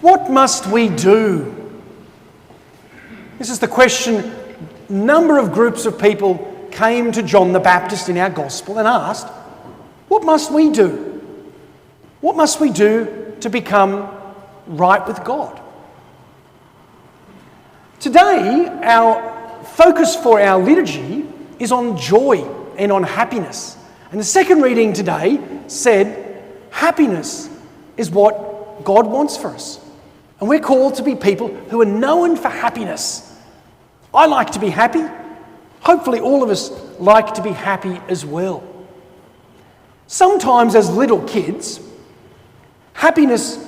What must we do? This is the question. A number of groups of people came to John the Baptist in our gospel and asked, what must we do? What must we do to become right with God? Today, our focus for our liturgy is on joy and on happiness. And the second reading today said, happiness is what God wants for us. And we're called to be people who are known for happiness. I like to be happy. Hopefully all of us like to be happy as well. Sometimes as little kids, happiness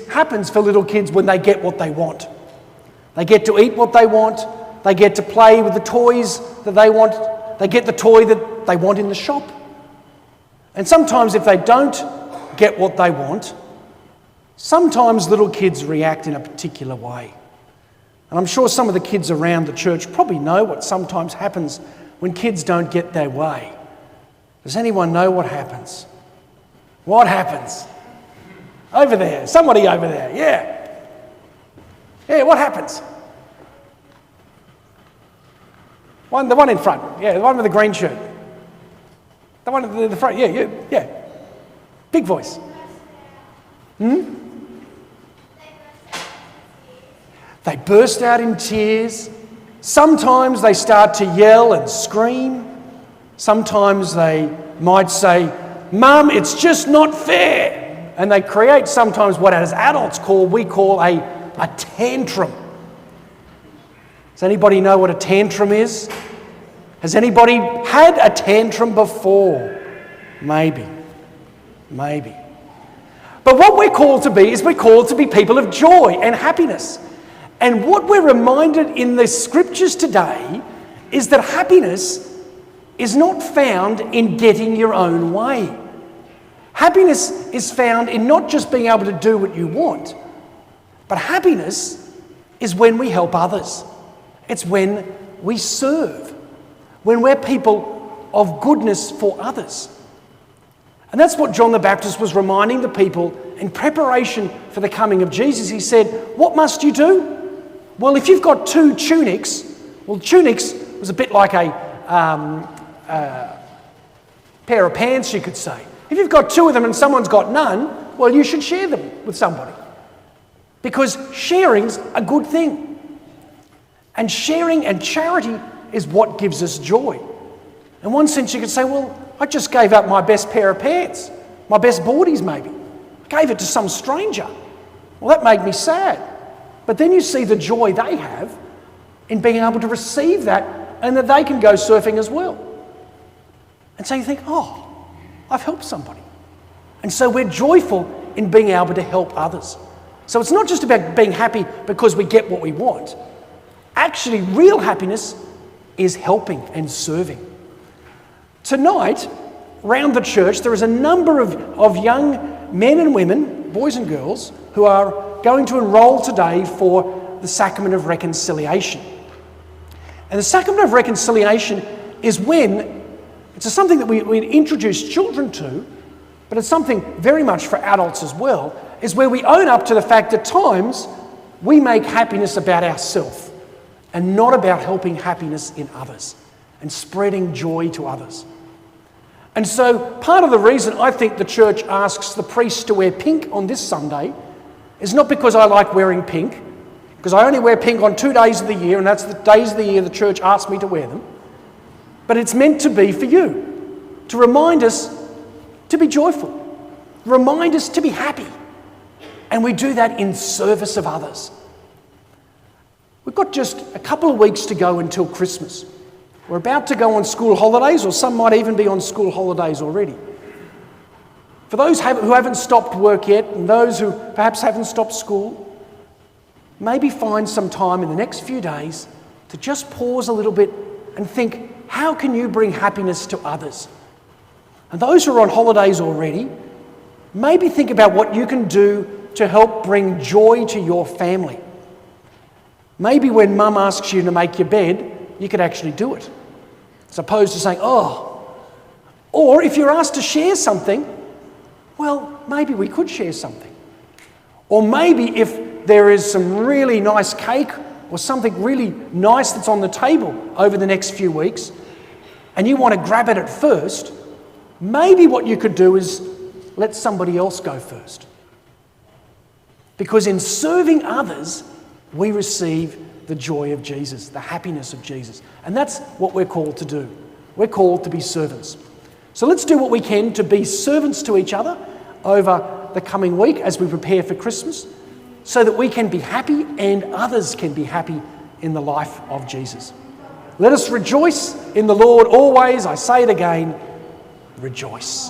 happens for little kids when they get what they want. They get to eat what they want. They get to play with the toys that they want. They get the toy that they want in the shop. And sometimes if they don't get what they want, sometimes little kids react in a particular way. And I'm sure some of the kids around the church probably know what sometimes happens when kids don't get their way. Does anyone know what happens? What happens? Over there, somebody over there, yeah. Yeah, what happens? The one in front, yeah, the one with the green shirt. The one at the front, yeah. Big voice. They burst out in tears. Sometimes they start to yell and scream. Sometimes they might say, Mum, it's just not fair. And they create sometimes what as adults we call a tantrum. Does anybody know what a tantrum is? Has anybody had a tantrum before? Maybe. But what we're called to be is we're called to be people of joy and happiness. And what we're reminded in the scriptures today is that happiness is not found in getting your own way. Happiness is found in not just being able to do what you want, but happiness is when we help others. It's when we serve, when we're people of goodness for others. And that's what John the Baptist was reminding the people in preparation for the coming of Jesus. He said, what must you do? Well, if you've got two tunics, tunics was a bit like a pair of pants, you could say. If you've got two of them and someone's got none, well, you should share them with somebody. Because sharing's a good thing. And sharing and charity is what gives us joy. In one sense, you could say, well, I just gave up my best pair of pants, my best boardies maybe. I gave it to some stranger. Well, that made me sad. But then you see the joy they have in being able to receive that and that they can go surfing as well. And so you think, oh, I've helped somebody. And so we're joyful in being able to help others. So it's not just about being happy because we get what we want. Actually, real happiness is helping and serving. Tonight, around the church, there is a number of young men and women, boys and girls, who are going to enrol today for the Sacrament of Reconciliation. And the Sacrament of Reconciliation is it's something that we introduce children to, but it's something very much for adults as well, is where we own up to the fact that at times we make happiness about ourselves and not about helping happiness in others and spreading joy to others. And so part of the reason I think the church asks the priests to wear pink on this Sunday is not because I like wearing pink, because I only wear pink on 2 days of the year, and that's the days of the year the church asks me to wear them. But it's meant to be for you, to remind us to be joyful, remind us to be happy. And we do that in service of others. We've got just a couple of weeks to go until Christmas. We're about to go on school holidays, or some might even be on school holidays already. For those who haven't stopped work yet, and those who perhaps haven't stopped school, maybe find some time in the next few days to just pause a little bit and think, how can you bring happiness to others? And those who are on holidays already, maybe think about what you can do to help bring joy to your family. Maybe when Mum asks you to make your bed, you could actually do it, as opposed to saying, oh. Or if you're asked to share something, well, maybe we could share something. Or maybe if there is some really nice cake or something really nice that's on the table over the next few weeks, and you want to grab it at first, maybe what you could do is let somebody else go first. Because in serving others, we receive the joy of Jesus, the happiness of Jesus. And that's what we're called to do. We're called to be servants. So let's do what we can to be servants to each other over the coming week as we prepare for Christmas, so that we can be happy and others can be happy in the life of Jesus. Let us rejoice in the Lord always. I say it again, rejoice.